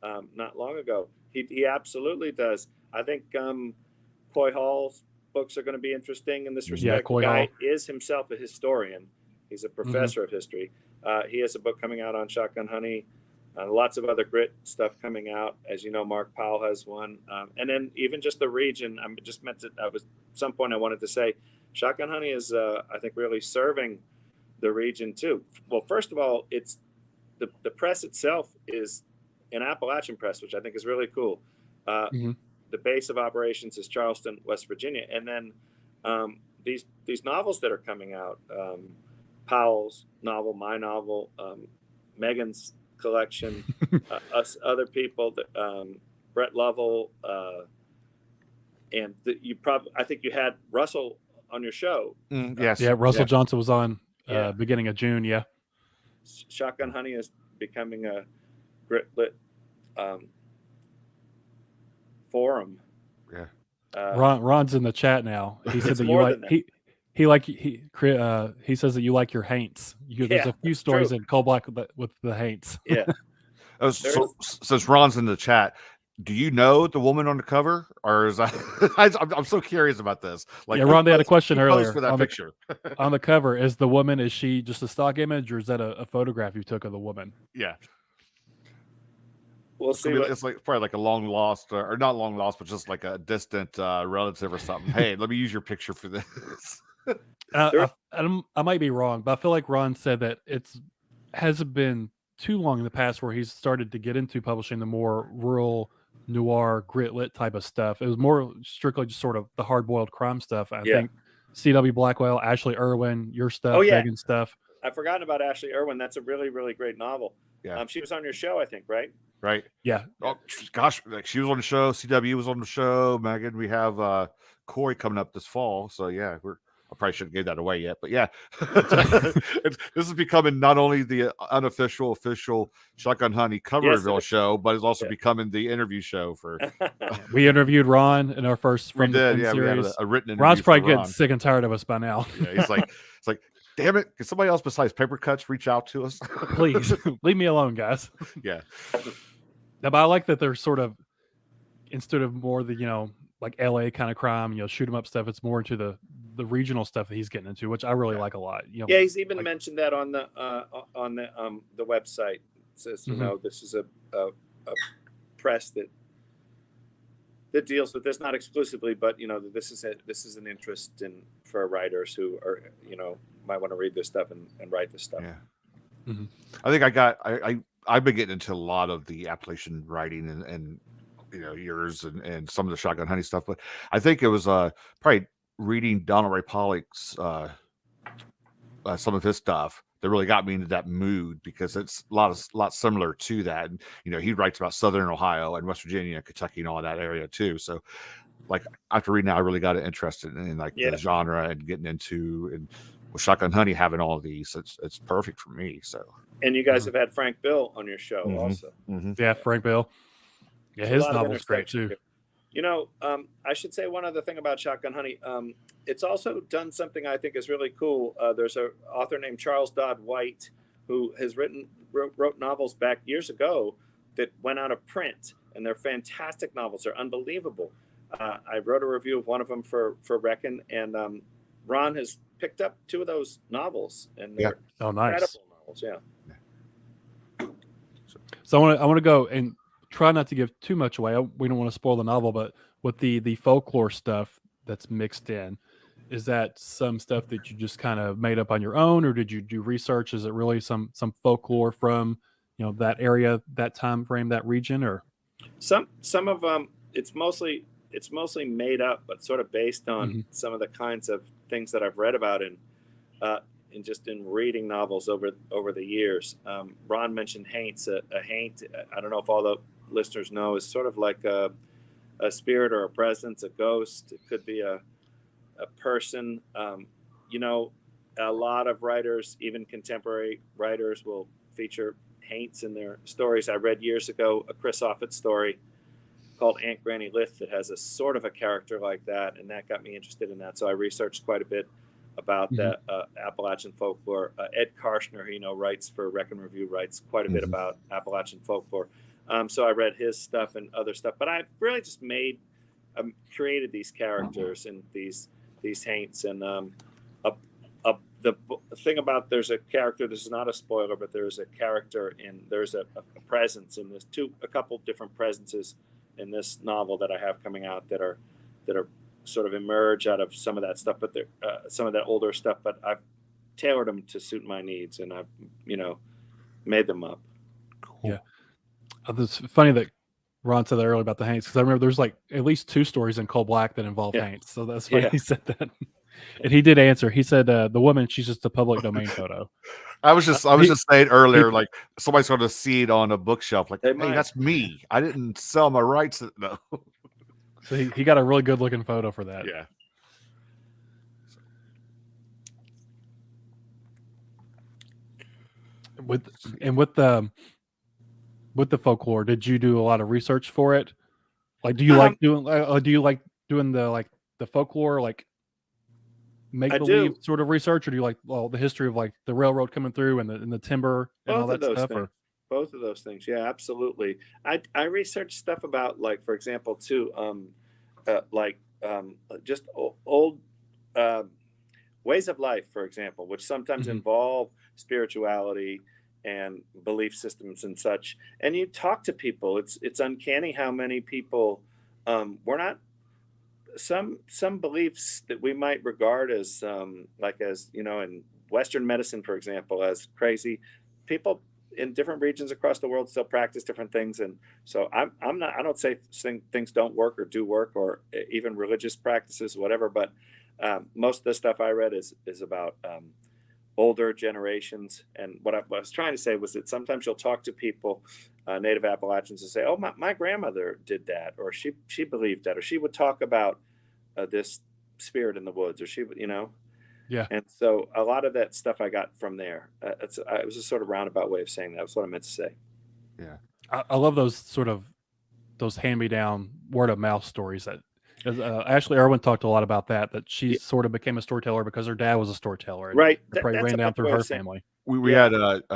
not long ago. He absolutely does. I think Coy Hall's books are going to be interesting in this respect. Yeah, Coy the guy Hall is himself a historian. He's a professor of history. He has a book coming out on Shotgun Honey. Lots of other grit stuff coming out. As you know, Mark Powell has one. And then even just the region, I just meant to, at some point I wanted to say, Shotgun Honey is, I think, really serving the region too. Well, first of all, it's the press itself is an Appalachian press, which I think is really cool. The base of operations is Charleston, West Virginia. And then these novels that are coming out, Powell's novel, my novel, Megan's collection, us other people, that Brett Lovell, and I think you had Russell on your show. Yes. Yeah, Russell Johnson was on beginning of June. Yeah. Shotgun Honey is becoming a grit lit forum. Yeah. Ron's in the chat now. He said that you like he says that you like your haints. There's a few stories in Cold Black with the haints. Yeah. So, since Ron's in the chat, do you know the woman on the cover, or is that? I'm so curious about this. Like, yeah, Ron, they had a question earlier for that on picture. On the cover, is the woman? Is she just a stock image, or is that a photograph you took of the woman? Yeah. We'll see. It's like probably like a long lost, or not long lost, but just like a distant relative or something. Hey, let me use your picture for this. I might be wrong, but I feel like Ron said that hasn't been too long in the past where he's started to get into publishing the more rural noir grit lit type of stuff. It was more strictly just sort of the hard boiled crime stuff. I think C.W. Blackwell, Ashley Irwin, your stuff, Megan stuff. I've forgotten about Ashley Irwin. That's a really, really great novel. Yeah. She was on your show, I think, right? Right. Yeah. Oh gosh, like she was on the show. CW was on the show. Megan, we have Corey coming up this fall. So yeah, I probably shouldn't give that away yet, but yeah, this is becoming not only the unofficial, official Shotgun Honey cover reveal show, but it's also becoming the interview show for. We interviewed Ron in our first from the series. We had a written interview. Ron's probably getting sick and tired of us by now. Yeah, it's like, damn it! Can somebody else besides Paper Cuts reach out to us? Please leave me alone, guys. Yeah. Now, but I like that they're sort of instead of more the like LA kind of crime, shoot 'em up stuff. It's more into the regional stuff that he's getting into, which I really like a lot. Yeah, he's even mentioned that on the website. It says this is a press that deals with this, not exclusively, but this is an interest for writers who are might want to read this stuff and write this stuff. Yeah. I think I've been getting into a lot of the Appalachian writing and yours and some of the Shotgun Honey stuff, but I think it was probably reading Donald Ray Pollock's some of his stuff that really got me into that mood, because it's a lot similar to that. And he writes about Southern Ohio and West Virginia, Kentucky, and all that area too. So like after reading that, I really got interested in the genre and getting into, and with Shotgun Honey having all of these, it's perfect for me. So. And you guys have had Frank Bill on your show also. Yeah, Frank Bill. Yeah, his novel's great too. I should say one other thing about Shotgun Honey. It's also done something I think is really cool. There's an author named Charles Dodd White who has wrote novels back years ago that went out of print, and they're fantastic novels. They're unbelievable. I wrote a review of one of them for Reckon, and Ron has picked up 2 of those novels, and they're Oh, nice. incredible novels. Yeah. So I want to go and try not to give too much away. We don't want to spoil the novel, but with the folklore stuff that's mixed in, is that some stuff that you just kind of made up on your own, or did you do research? Is it really some folklore from that area, that time frame, that region, or Some of them it's mostly made up, but sort of based on some of the kinds of things that I've read about in just in reading novels over the years. Ron mentioned haints. A haint, I don't know if all the listeners know, is sort of like a spirit or a presence, a ghost. It could be a person. A lot of writers, even contemporary writers, will feature haints in their stories. I read years ago a Chris Offutt story called Aunt Granny Lith that has a sort of a character like that, and that got me interested in that. So I researched quite a bit about that Appalachian folklore. Ed Karshner, who writes for Wreck and Review, writes quite a bit about Appalachian folklore. So I read his stuff and other stuff, but I really just created these characters and these haints. And the thing about, there's a character, this is not a spoiler, but there's a character there's a presence in this, a couple different presences in this novel that I have coming out that are sort of emerge out of some of that stuff, but they're some of that older stuff, but I've tailored them to suit my needs, and I've made them up. Cool. Yeah. It's funny that Ron said that earlier about the haints, because I remember there's like at least 2 stories in Cold Black that involve haints. So that's funny he said that. And he did answer. He said the woman, she's just a public domain photo. I was just saying earlier, like somebody's going to see it on a bookshelf, like, hey, that's me. I didn't sell my rights. No. So he got a really good looking photo for that. Yeah. With the folklore, did you do a lot of research for it? Like, do you like doing the folklore, like make believe sort of research, or do you like the history of like the railroad coming through and the timber and all that stuff? Both of those things. Yeah, absolutely. I researched stuff about, like, for example, too, just old ways of life, for example, which sometimes involve spirituality and belief systems and such. And you talk to people, it's uncanny how many people we're not, some beliefs that we might regard as in Western medicine, for example, as crazy. People in different regions across the world still practice different things, and so I don't say things don't work or do work, or even religious practices, whatever. But most of the stuff I read is about older generations. And what I was trying to say was that sometimes you'll talk to people, native Appalachians, and say, "Oh, my grandmother did that," or she believed that, or she would talk about this spirit in the woods, or she would, Yeah. And so a lot of that stuff I got from there. It was a sort of roundabout way of saying that. That's what I meant to say. Yeah. I love those hand-me-down word-of-mouth stories that Ashley Irwin talked a lot about that she sort of became a storyteller because her dad was a storyteller. And right. It probably ran down through her family. We had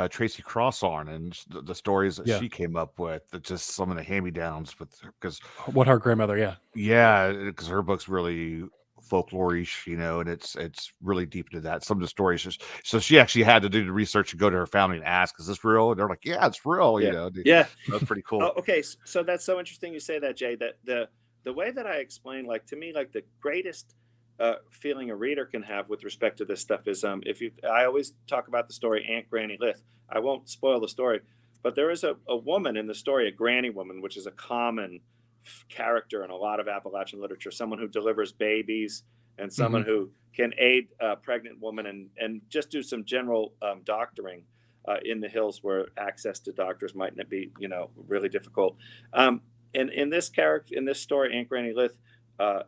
Tracy Cross on, and the stories that she came up with, that just some of the hand-me-downs with her, because what her grandmother, because her book's really folklore-ish, and it's really deep into that. Some of the stories, so she actually had to do the research and go to her family and ask, "Is this real?" And they're like, "Yeah, it's real." Yeah, that's pretty cool. Oh, okay, so that's so interesting you say that, Jay. That the way that I explain, like, to me, like, the greatest feeling a reader can have with respect to this stuff is I always talk about the story Aunt Granny Lith. I won't spoil the story, but there is a woman in the story, a granny woman, which is a common character in a lot of Appalachian literature, someone who delivers babies and someone who can aid a pregnant woman and just do some general doctoring in the hills where access to doctors might not be really difficult. And in this story, Aunt Granny Lith,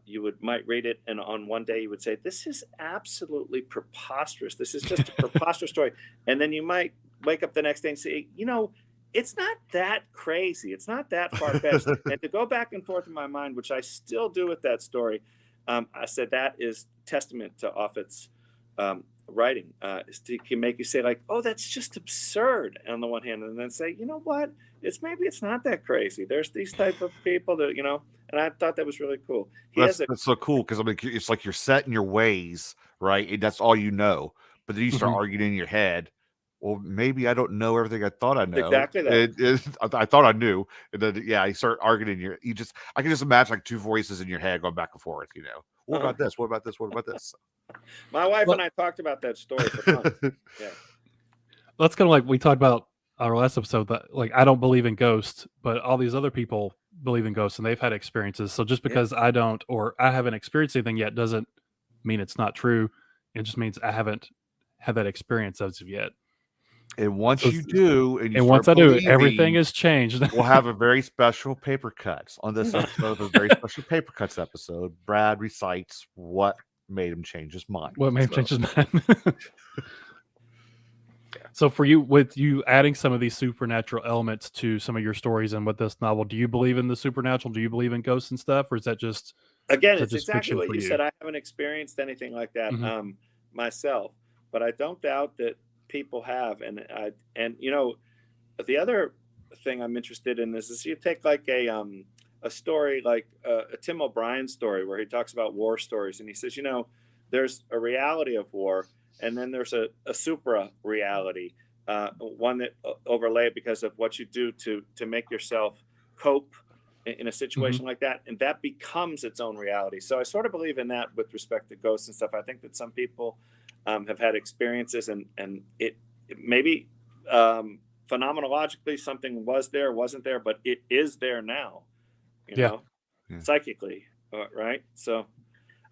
you might read it, and on one day you would say, "This is absolutely preposterous. This is just a preposterous story." And then you might wake up the next day and say, it's not that crazy. It's not that far-fetched. And to go back and forth in my mind, which I still do with that story, I said that is testament to Offutt's writing. It can make you say, like, "Oh, that's just absurd," on the one hand, and then say, "You know what? Maybe it's not that crazy. There's these type of people that, And I thought that was really cool. That's so cool because I mean, it's like you're set in your ways, right? And that's all you know. But then you start arguing in your head. Well, maybe I don't know everything I thought I know. Exactly that. I thought I knew, and then you start arguing in I can just imagine like two voices in your head going back and forth. What about this? What about this? What about this? My wife and I talked about that story for months. Yeah. That's kind of like we talked about our last episode, that like I don't believe in ghosts, but all these other people believe in ghosts and they've had experiences. So just because I don't, or I haven't experienced anything yet, doesn't mean it's not true. It just means I haven't had that experience as of yet. And once you do, and once I do, everything has changed. We'll have a very special paper cuts on this episode, a very special paper cuts episode. Brad recites what made him change his mind. What made him change his mind? So for you, with you adding some of these supernatural elements to some of your stories and with this novel, do you believe in the supernatural? Do you believe in ghosts and stuff? Or is that just, again, it's exactly what you said. I haven't experienced anything like that myself, but I don't doubt that people have. And the other thing I'm interested in is you take like a story like a Tim O'Brien story where he talks about war stories, and he says, there's a reality of war, and then there's a supra reality, one that overlay because of what you do to make yourself cope in a situation like that, and that becomes its own reality. So I sort of believe in that with respect to ghosts and stuff. I think that some people have had experiences, and it maybe phenomenologically something was there, wasn't there, but it is there now, psychically, right? So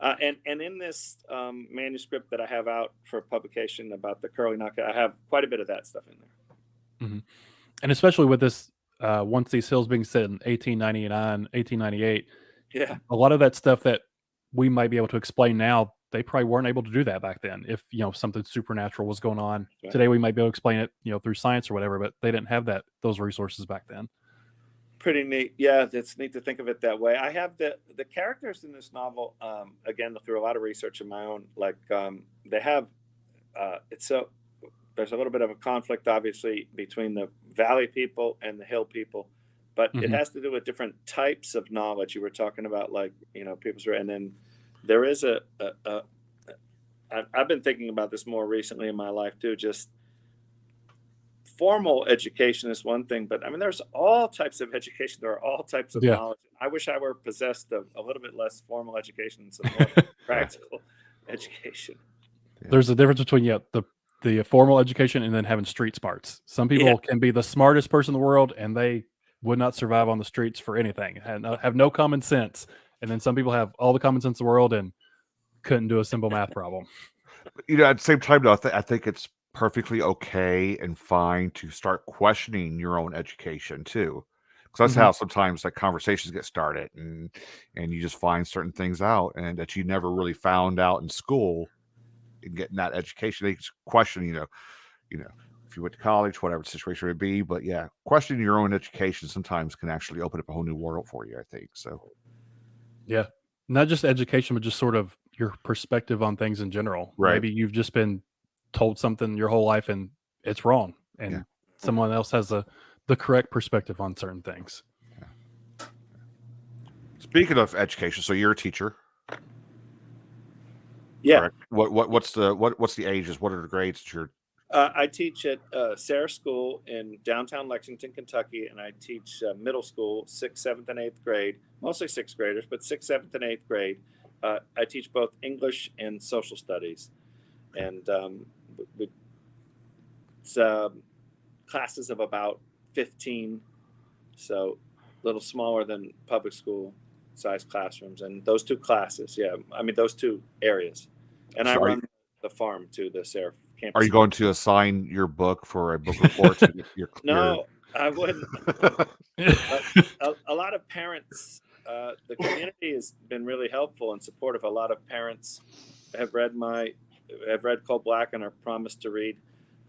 and in this manuscript that I have out for publication about the Curly Knockout, I have quite a bit of that stuff in there. And especially with this Once These Hills being set in 1899, 1898, a lot of that stuff that we might be able to explain now, they probably weren't able to do that back then. If something supernatural was going on today, we might be able to explain it through science or whatever, but they didn't have those resources back then. Pretty neat. Yeah, it's neat to think of it that way. I have the characters in this novel, again, through a lot of research of my own, like they have there's a little bit of a conflict obviously between the valley people and the hill people, but it has to do with different types of knowledge. You were talking about like people's, and then there is I've been thinking about this more recently in my life too. Just formal education is one thing, but I mean, there's all types of education. There are all types of knowledge. I wish I were possessed of a little bit less formal education and some more practical education. There's a difference between the formal education and then having street smarts. Some people can be the smartest person in the world and they would not survive on the streets for anything, have no common sense. And then some people have all the common sense in the world and couldn't do a simple math problem. At the same time, though, I think it's perfectly okay and fine to start questioning your own education too, because that's how sometimes like conversations get started, and you just find certain things out and that you never really found out in school and getting that education. They just question, if you went to college, whatever the situation would be. But questioning your own education sometimes can actually open up a whole new world for you, I think. So not just education, but just sort of your perspective on things in general. Right. Maybe you've just been told something your whole life and it's wrong, and someone else has the correct perspective on certain things. Speaking of education, so you're a teacher. Correct? What's the ages? What are the grades that you're? I teach at Sarah School in downtown Lexington, Kentucky, and I teach middle school, 6th, 7th, and 8th grade, mostly 6th graders, but 6th, 7th, and 8th grade. I teach both English and social studies, and it's classes of about 15, so a little smaller than public school size classrooms. And those two classes, those two areas. And I run the farm to the Sarah campus. Are you going to assign your book for a book report to No, I wouldn't. A lot of parents, the community has been really helpful and supportive. A lot of parents have read Coal Black and are promised to read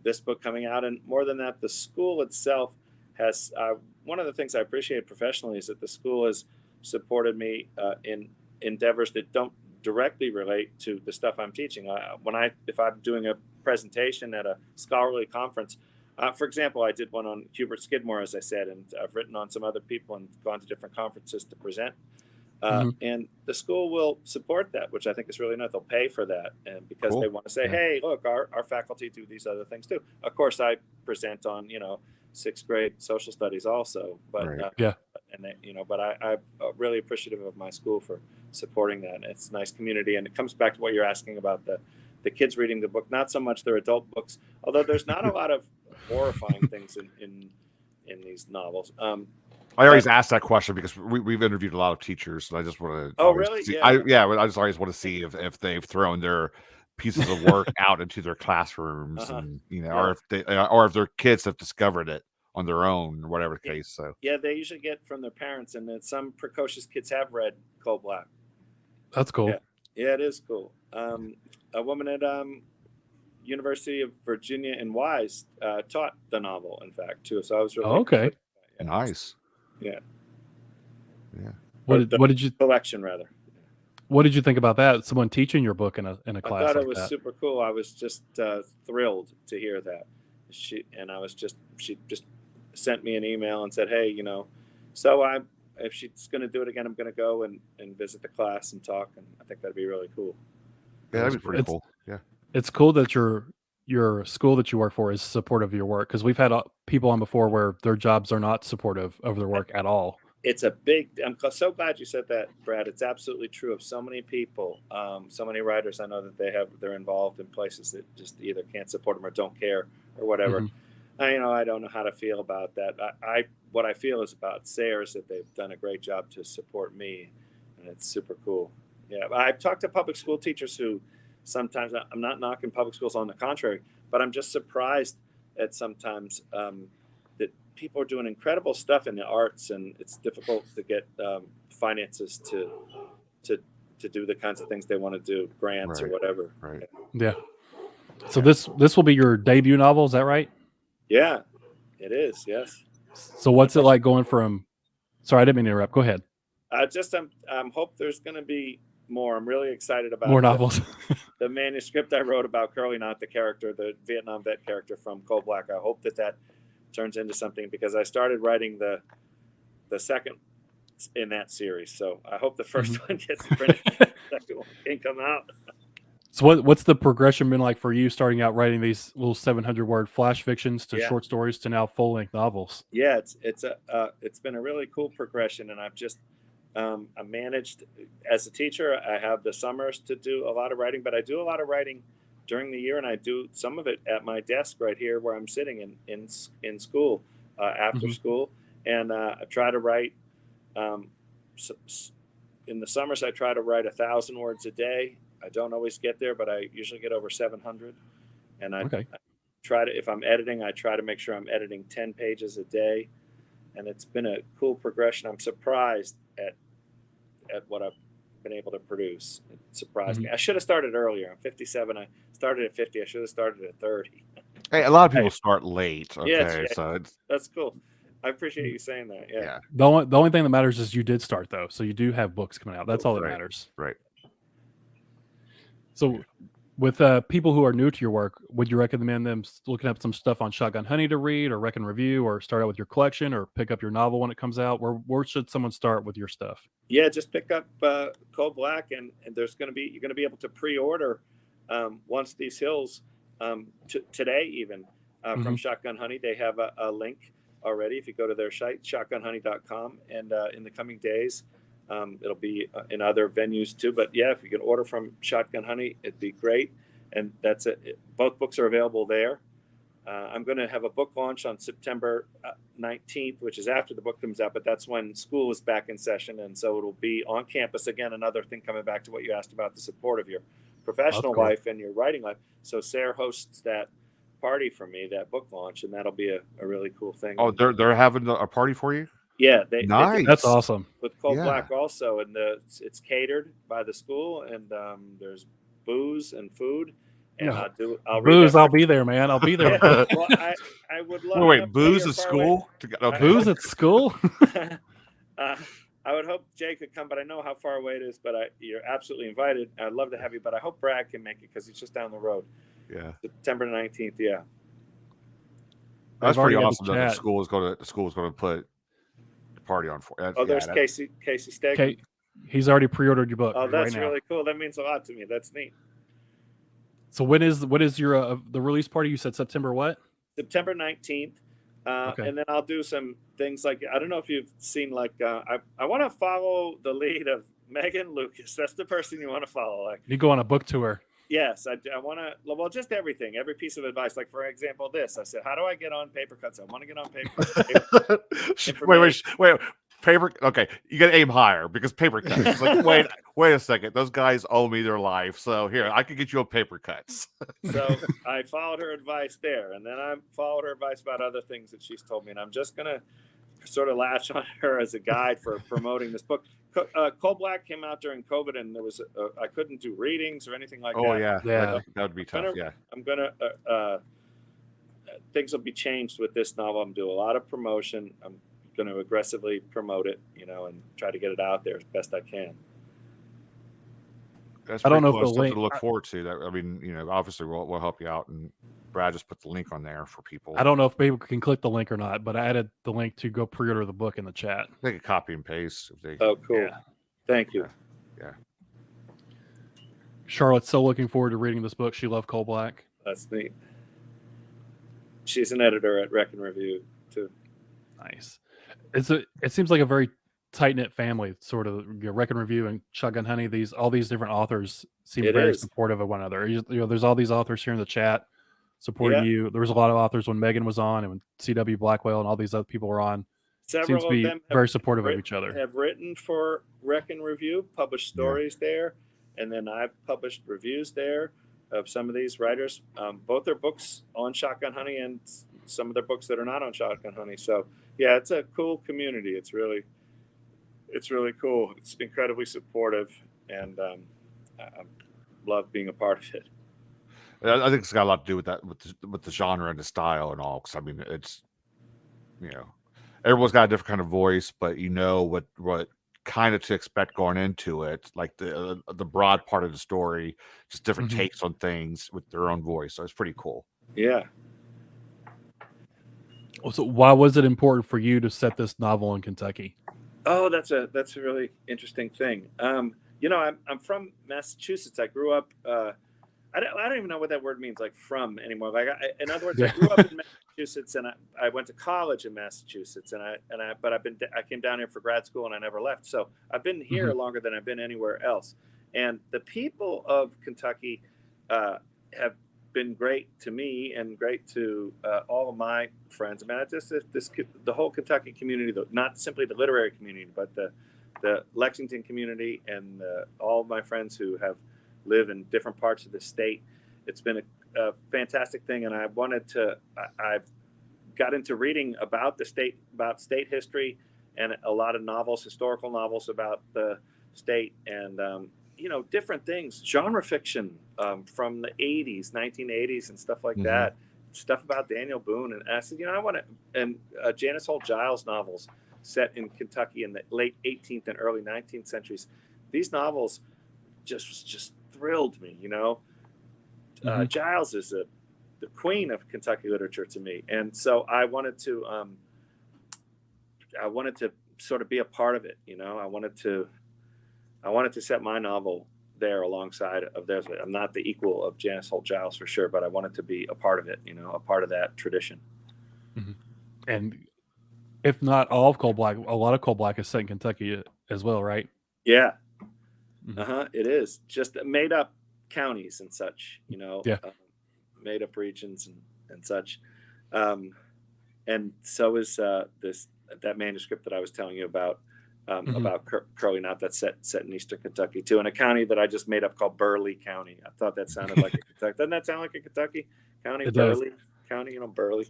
this book coming out. And more than that, the school itself has, one of the things I appreciate professionally is that the school has supported me in endeavors that don't directly relate to the stuff I'm teaching. If I'm doing a presentation at a scholarly conference, for example, I did one on Hubert Skidmore, as I said, and I've written on some other people and gone to different conferences to present. And the school will support that, which I think is really nice. They'll pay for that, and because Cool. they want to say, Yeah. hey, look, our faculty do these other things too. Of course, I present on, 6th grade social studies also, but Right. Yeah. and they, but I'm really appreciative of my school for supporting that. And it's a nice community, and it comes back to what you're asking about the kids reading the book. Not so much their adult books, although there's not a lot of horrifying things in these novels. I always ask that question because we've interviewed a lot of teachers, and I just want to. Oh, really? See, Yeah. I just always want to see if they've thrown their pieces of work out into their classrooms, and or if their kids have discovered it on their own, or whatever the case. So yeah, they usually get from their parents, and then some precocious kids have read Coal Black. That's cool. Yeah, it is cool. A woman at University of Virginia in Wise taught the novel, in fact, too. So I was really okay. nice. Yeah. What did you collection rather? What did you think about that? Someone teaching your book in a class? I thought like it was that? super cool. I was just thrilled to hear that. She just sent me an email and said, hey, so if she's going to do it again, I'm going to go and visit the class and talk, and I think that'd be really cool. Yeah, that'd be pretty cool. Yeah, it's cool that your school that you work for is supportive of your work, because we've had people on before where their jobs are not supportive of their work at all. It's a big. I'm so glad you said that, Brad. It's absolutely true of so many people, so many writers. I know that they're involved in places that just either can't support them or don't care or whatever. I don't know how to feel about that. What I feel is about Sayers, that they've done a great job to support me, and it's super cool. Yeah, I've talked to public school teachers who sometimes, I'm not knocking public schools, on the contrary, but I'm just surprised at sometimes that people are doing incredible stuff in the arts, and it's difficult to get finances to do the kinds of things they want to do, grants or whatever. Right. Yeah. So this will be your debut novel, is that right? Yeah, it is. Yes. So what's it like going from? Sorry, I didn't mean to interrupt. Go ahead. I'm hope there's going to be more. I'm really excited about more novels. The manuscript I wrote about Curly Knott, the character, the Vietnam vet character from Coal Black. I hope that turns into something, because I started writing the second in that series. So I hope the first one gets printed. The second one can come out. So what's the progression been like for you, starting out writing these little 700-word flash fictions to short stories to now full-length novels? Yeah, it's been a really cool progression, and I've just I managed as a teacher. I have the summers to do a lot of writing, but I do a lot of writing during the year, and I do some of it at my desk right here where I'm sitting in school after school, and I try to write. In the summers, I try to write 1,000 words a day. I don't always get there, but I usually get over 700. And I try to, if I'm editing, I try to make sure I'm editing 10 pages a day. And it's been a cool progression. I'm surprised at what I've been able to produce. It surprised me. I should have started earlier. I'm 57. I started at 50. I should have started at 30. Hey, a lot of people start late. Okay, Yeah, so that's cool. I appreciate you saying that. Yeah. The only thing that matters is you did start, though, so you do have books coming out. That's all that matters. Right. So, with people who are new to your work, would you recommend them looking up some stuff on Shotgun Honey to read, or Reckon Review, or start out with your collection, or pick up your novel when it comes out? Where should someone start with your stuff? Yeah, just pick up Coal Black, and you're going to be able to pre-order Once These Hills today, even from Shotgun Honey. They have a link already. If you go to their site, shotgunhoney.com, and in the coming days, it'll be in other venues too. But yeah, if you can order from Shotgun Honey, it'd be great. And that's it. Both books are available there. I'm going to have a book launch on September 19th, which is after the book comes out, but that's when school is back in session. And so it'll be on campus again. Another thing, coming back to what you asked about, the support of your professional life and your writing life. So Sarah hosts that party for me, that book launch, and that'll be a really cool thing. Oh, they're having a party for you? Yeah, nice. That's awesome. With Coal Black also, and it's catered by the school, and there's booze and food. And I'll booze. I'll be there, man. I'll be there. Well, I would love. Wait, booze at school? Booze at school? I would hope Jay could come, but I know how far away it is. But you're absolutely invited. I'd love to have you, but I hope Brad can make it, because he's just down the road. Yeah, September 19th. Yeah, that's pretty awesome. That the school is going to put the party on for. There's Casey Stegman. He's already pre-ordered your book. Oh, that's right now. really cool. That means a lot to me. That's neat. So what is your the release party? You said September what? September 19th. Okay. And then I'll do some things like, I don't know if you've seen, like, I want to follow the lead of Megan Lucas. That's the person you want to follow. Like, You go on a book tour. yes, I want to, well, just everything, every piece of advice. Like, for example, this, I said, how do I get on Paper Cuts? I want to get on Paper Cuts. wait. Paper. Okay, you got to aim higher because Paper Cuts. It's like, wait a second. Those guys owe me their life. So here, I could get you a Paper Cuts. So I followed her advice there, and then I followed her advice about other things that she's told me, and I'm just gonna sort of latch on her as a guide for promoting this book. Coal Black came out during COVID, and there was I couldn't do readings or anything like that. Oh yeah, Yeah. that would be tough. I'm gonna things will be changed with this novel. I'm doing a lot of promotion. I'm going to aggressively promote it, and try to get it out there as best I can. That's I don't know if cool. the Something link- to look forward to. That, I mean, obviously we'll help you out, and Brad just put the link on there for people. I don't know if people can click the link or not, but I added the link to go pre-order the book in the chat. They could copy and paste if they. Oh, cool. Yeah. Thank you. Yeah. Charlotte's so looking forward to reading this book. She loved Coal Black. That's neat. She's an editor at Wreck and Review too. Nice. It seems like a very tight-knit family, sort of. Wreck and Review and Shotgun Honey. All these different authors seem It very is. supportive of one another. There's all these authors here in the chat supporting Yeah. you. There was a lot of authors when Megan was on, and when CW Blackwell and all these other people were on. Several Seems to of be them very supportive of each other. have written for Wreck and Review, published stories there, and then I've published reviews there of some of these writers. Both their books on Shotgun Honey and some of their books that are not on Shotgun Honey. So yeah, it's a cool community. It's really cool. It's incredibly supportive, and I love being a part of it. I think it's got a lot to do with that, with the genre and the style and all. Because I mean, it's everyone's got a different kind of voice, but what kind of to expect going into it, like the broad part of the story, just different takes on things with their own voice. So it's pretty cool. Yeah. So why was it important for you to set this novel in Kentucky? Oh, that's a really interesting thing. I'm from Massachusetts. I grew up. I don't even know what that word means, like from anymore. Like, in other words, I grew up in Massachusetts, and I went to college in Massachusetts, but I came down here for grad school, and I never left. So I've been here longer than I've been anywhere else. And the people of Kentucky have been great to me and great to all of my friends. I mean, the whole Kentucky community, not simply the literary community, but the Lexington community and all of my friends who live in different parts of the state. It's been a fantastic thing, and I've got into reading about the state, about state history, and a lot of novels, historical novels about the state, and different things, genre fiction from the 80s, 1980s, and stuff like that. Stuff about Daniel Boone, and I said, I want to, and Janice Holt Giles novels set in Kentucky in the late 18th and early 19th centuries. These novels just thrilled me. Giles is the queen of Kentucky literature to me, and so I wanted to sort of be a part of it. I wanted to set my novel there alongside of theirs. I'm not the equal of Janice Holt Giles for sure, but I wanted to be a part of it, a part of that tradition. And if not all of Coal Black, a lot of Coal Black is set in Kentucky as well, right? Yeah. It is just made up counties and such, made up regions and such. And so is that manuscript that I was telling you about Curly Knot, that's set in Eastern Kentucky too, in a county that I just made up called Burleigh County. I thought that sounded like a Kentucky. Doesn't that sound like a Kentucky county? It Burleigh does. County, Burleigh.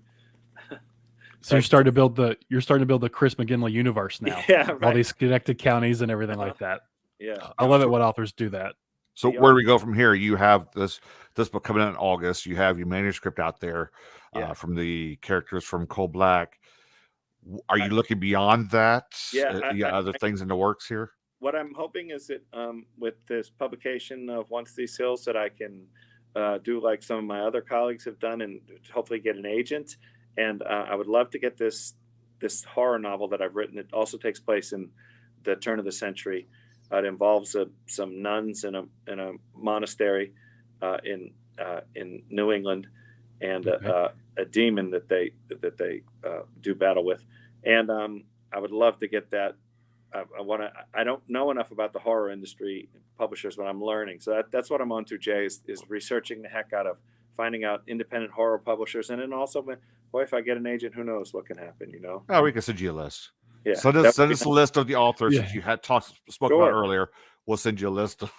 So you're starting to build the Chris McGinley universe now. Yeah, right. All these connected counties and everything like that. Yeah, I love it when authors do that. So where do we go from here? You have this book coming out in August. You have your manuscript out there from the characters from Coal Black. Are you looking beyond that? Other things in the works here? What I'm hoping is that with this publication of Once These Hills, that I can do like some of my other colleagues have done, and hopefully get an agent. And I would love to get this horror novel that I've written. It also takes place in the turn of the century, It involves some nuns in a monastery in New England, and a demon that they do battle with. And I would love to get that. I don't know enough about the horror industry publishers, but I'm learning. So that's what I'm on to, Jay, is researching the heck out of finding out independent horror publishers. And then also, boy, if I get an agent, who knows what can happen, you know? Oh, we can send you a list. Yeah. Send us a list of the authors that you had spoke about earlier. We'll send you a list of.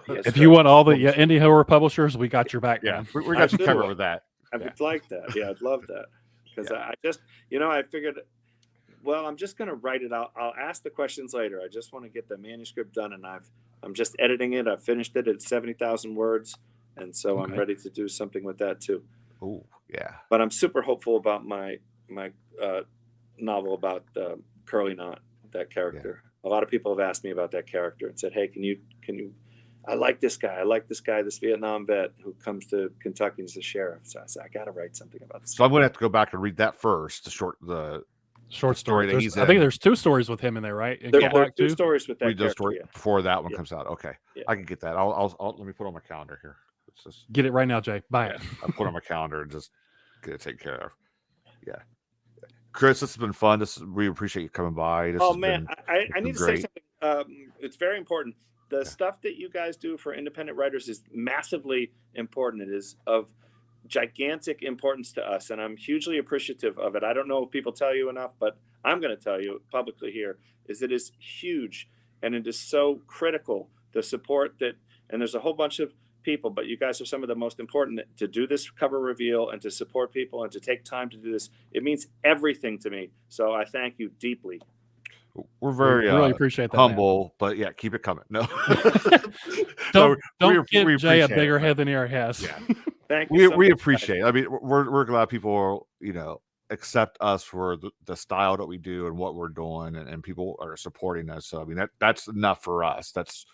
Yes, if you want all the indie horror publishers, we got your back. Yeah, man. we got you covered with that. I would like that. Yeah, I'd love that. Because I just, I figured, well, I'm just going to write it out. I'll ask the questions later. I just want to get the manuscript done, and I'm just editing it. I've finished it at 70,000 words, and so I'm ready to do something with that too. Oh, yeah. But I'm super hopeful about my novel about Curly Knot, that character. Yeah. A lot of people have asked me about that character and said, "Hey, can you? I like this guy. This Vietnam vet who comes to Kentucky as a sheriff." So I said, I got to write something about this. So I'm going to have to go back and read that first. The short story that he's in. I think there's 2 stories with him in there, right? There are 2 stories with that. Read the story before that one comes out. Okay, I can get that. I'll let me put it on my calendar here. Just get it right now, Jay. Buy it. I'll put it on my calendar and just get it taken care of. Yeah. Chris, this has been fun. We appreciate you coming by. I need to say something. It's very important. The stuff that you guys do for independent writers is massively important. It is of gigantic importance to us, and I'm hugely appreciative of it. I don't know if people tell you enough, but I'm going to tell you publicly here, is it is huge, and it is so critical, the support that, and there's a whole bunch of people, but you guys are some of the most important to do this cover reveal and to support people and to take time to do this. It means everything to me. So I thank you deeply. We're very really appreciate that, humble, man. But yeah, keep it coming. No, don't give Jay a bigger head than he already has. Yeah, thank you. We appreciate it. I mean, we're glad people accept us for the style that we do and what we're doing, and people are supporting us. So I mean, that's enough for us. That's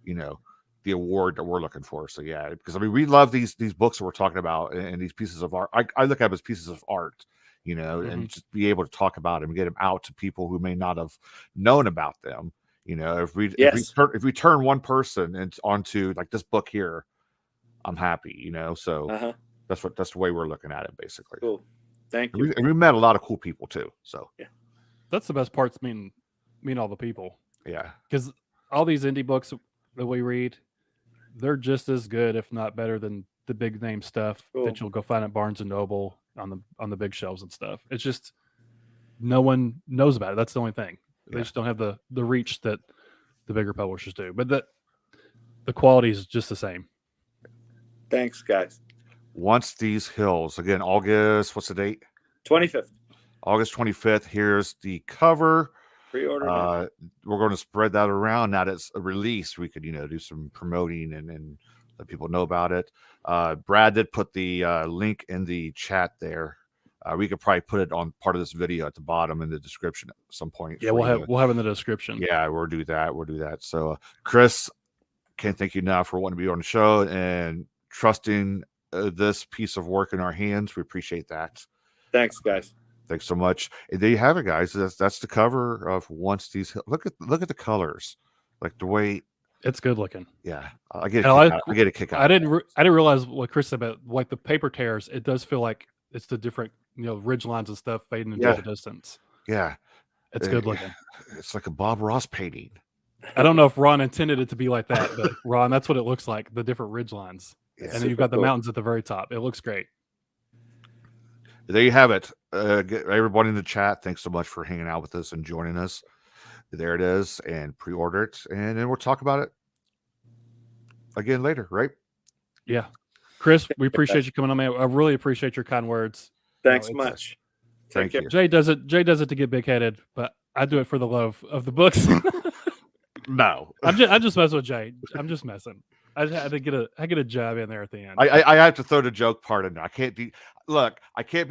the award that we're looking for. So yeah, because I mean, we love these books that we're talking about and these pieces of art. I look at them as pieces of art. And just be able to talk about them and get them out to people who may not have known about them. If we turn one person onto like this book here, I'm happy. So that's the way we're looking at it, basically. Cool. Thank you. And we met a lot of cool people too. So yeah, that's the best parts. Mean all the people. Yeah, because all these indie books that we read, they're just as good, if not better, than the big name stuff that you'll go find at Barnes and Noble on the big shelves and stuff. It's just no one knows about it. That's the only thing. They just don't have the reach that the bigger publishers do. But the quality is just the same. Thanks, guys. Once These Hills, again, August, what's the date? 25th. August 25th. Here's the cover. Pre-order. We're going to spread that around. Now that it's a release, we could do some promoting and let people know about it. Brad did put the link in the chat there. We could probably put it on part of this video at the bottom in the description at some point. Yeah, we'll have in the description. Yeah, we'll do that. So, Chris, can't thank you enough for wanting to be on the show and trusting this piece of work in our hands. We appreciate that. Thanks, guys. Thanks so much. And there you have it, guys. That's the cover of Once These Hills. Look at the colors, like the way. It's good looking. Yeah, I get a kick out. I didn't realize what Chris said about like the paper tears. It does feel like it's the different ridge lines and stuff fading into the distance. Yeah, it's good looking. It's like a Bob Ross painting. I don't know if Ron intended it to be like that, but Ron, that's what it looks like. The different ridge lines, and then you've got the mountains at the very top. It looks great. There you have it. Everybody in the chat, thanks so much for hanging out with us and joining us. There it is, and pre-order it, and then we'll talk about it again later, right? Yeah, Chris, we appreciate you coming on, man. I really appreciate your kind words. Thanks much. Thank you. Jay does it to get big-headed, but I do it for the love of the books. No, I'm just messing with Jay. I'm just messing. I had to get a jab in there at the end. I have to throw the joke part in there. I can't be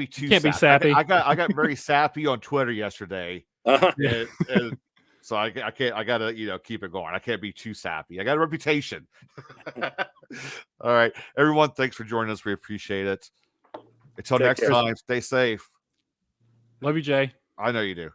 too. Be sappy. I got very sappy on Twitter yesterday. And so I gotta keep it going. I can't be too sappy. I got a reputation. All right, everyone, thanks for joining us. We appreciate it. Until next time, stay safe. Love you, Jay. I know you do.